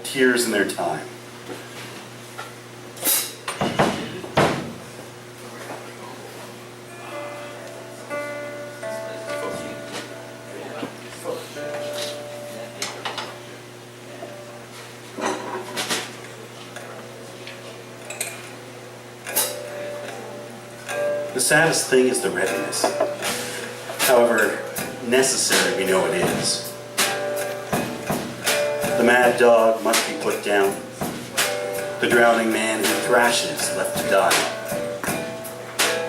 Tears in their time. The saddest thing is the readiness. However necessary we know it is. The mad dog must be put down. The drowning man who thrashes left to die.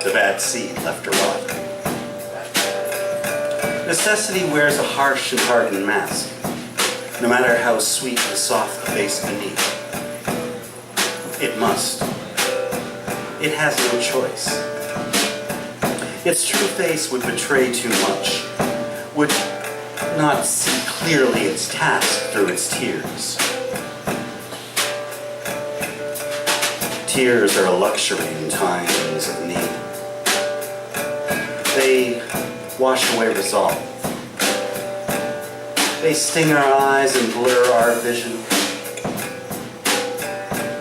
The bad seed left to rot. Necessity wears a harsh and hardened mask, no matter how sweet and soft the face beneath. It must. It has no choice. Its true face would betray too much, would not see clearly its task through its tears. Tears are a luxury in times of need. They wash away resolve. They sting our eyes and blur our vision.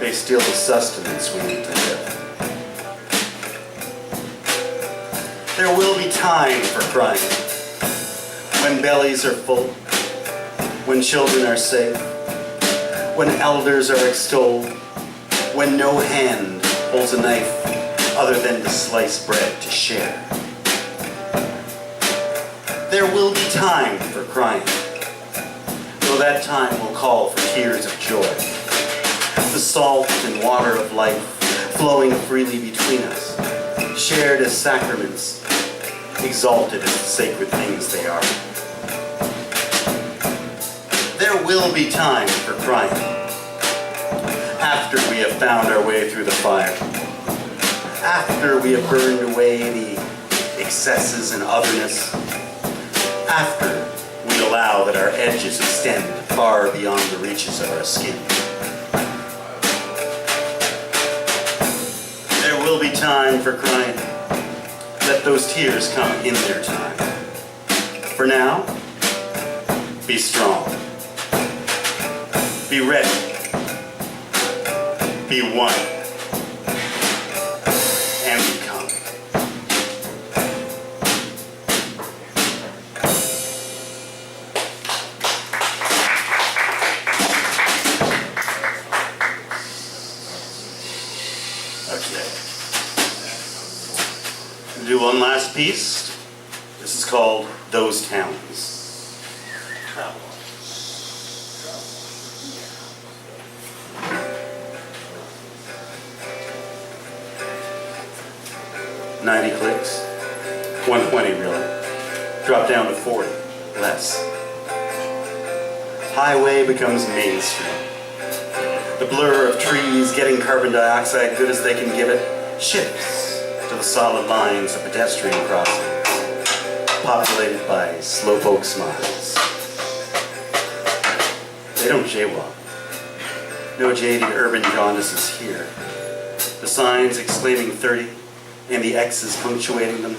They steal the sustenance we need to live. There will be time for crying, when bellies are full, when children are safe, when elders are extolled, when no hand holds a knife other than to slice bread to share. There will be time for crying, though that time will call for tears of joy. The salt and water of life flowing freely between us, shared as sacraments, exalted as the sacred things they are. There will be time for crying, after we have found our way through the fire, after we have burned away the excesses and otherness, after we allow that our edges extend far beyond the reaches of our skin. There will be time for crying. Let those tears come in their time. For now, be strong. Be ready. Be one. And become. Okay. We'll do one last piece. This is called Those Towns. 90 clicks, 120 really, drop down to 40, less. Highway becomes Main Street. The blur of trees getting carbon dioxide good as they can give it shifts to the solid lines of pedestrian crossings, populated by slowpoke smiles. They don't jaywalk. No jaded urban jaundices here. The signs exclaiming 30 and the X's punctuating them,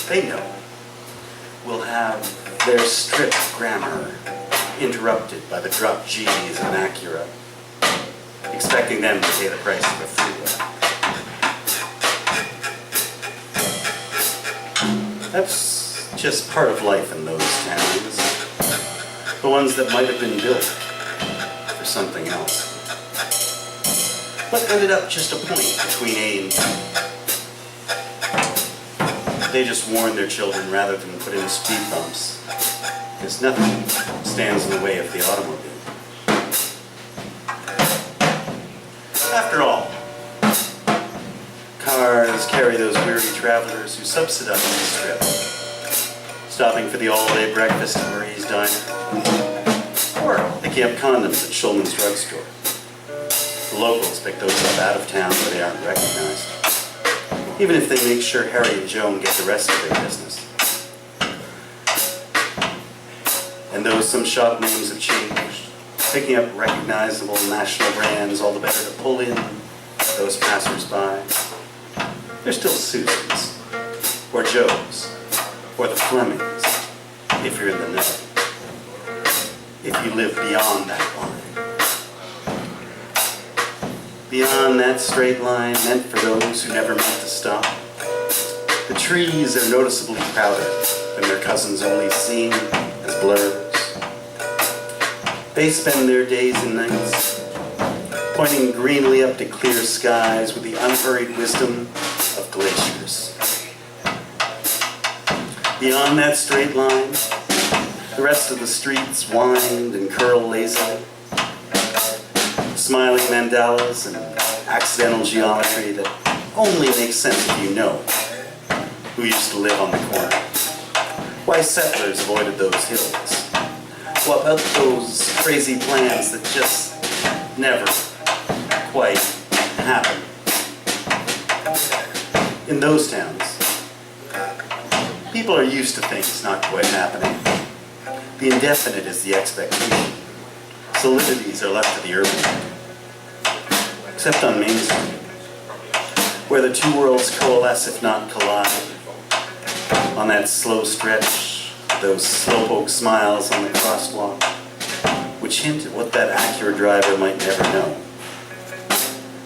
they know will have their strict grammar interrupted by the dropped G's of an Acura, expecting them to pay the price of a freeway. That's just part of life in those towns, the ones that might have been built for something else, but ended up just a point between A and B. They just warn their children rather than put in speed bumps, because nothing stands in the way of the automobile. After all, cars carry those weary travelers who subsidize the strip, stopping for the all-day breakfast at Marie's Diner, or picking up condoms at Schulman's drugstore. The locals pick those up out of town where they aren't recognized, even if they make sure Harry and Joan get the rest of their business. And though some shop names have changed, picking up recognizable national brands all the better to pull in those passers-by, they're still Susans, or Joes, or the Flemings, if you're in the know, if you live beyond that line. Beyond that straight line meant for those who never meant to stop, the trees are noticeably prouder than their cousins only seen as blurs. They spend their days and nights pointing greenly up to clear skies with the unhurried wisdom of glaciers. Beyond that straight line, the rest of the streets wind and curl lazily. Smiling mandalas and accidental geometry that only makes sense if you know who used to live on the corner. Why settlers avoided those hills. What about those crazy plans that just never quite happen? In those towns, people are used to things not quite happening. The indefinite is the expectation. Solidities are left to the urban. Except on Main Street, where the two worlds coalesce if not collide. On that slow stretch, those slowpoke smiles on the crosswalk, which hint at what that Acura driver might never know.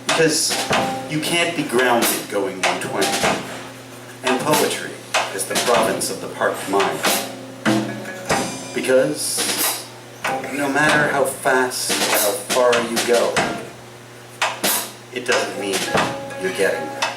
Because you can't be grounded going 120, and poetry is the province of the parked mind. Because no matter how fast or how far you go, it doesn't mean you're getting there.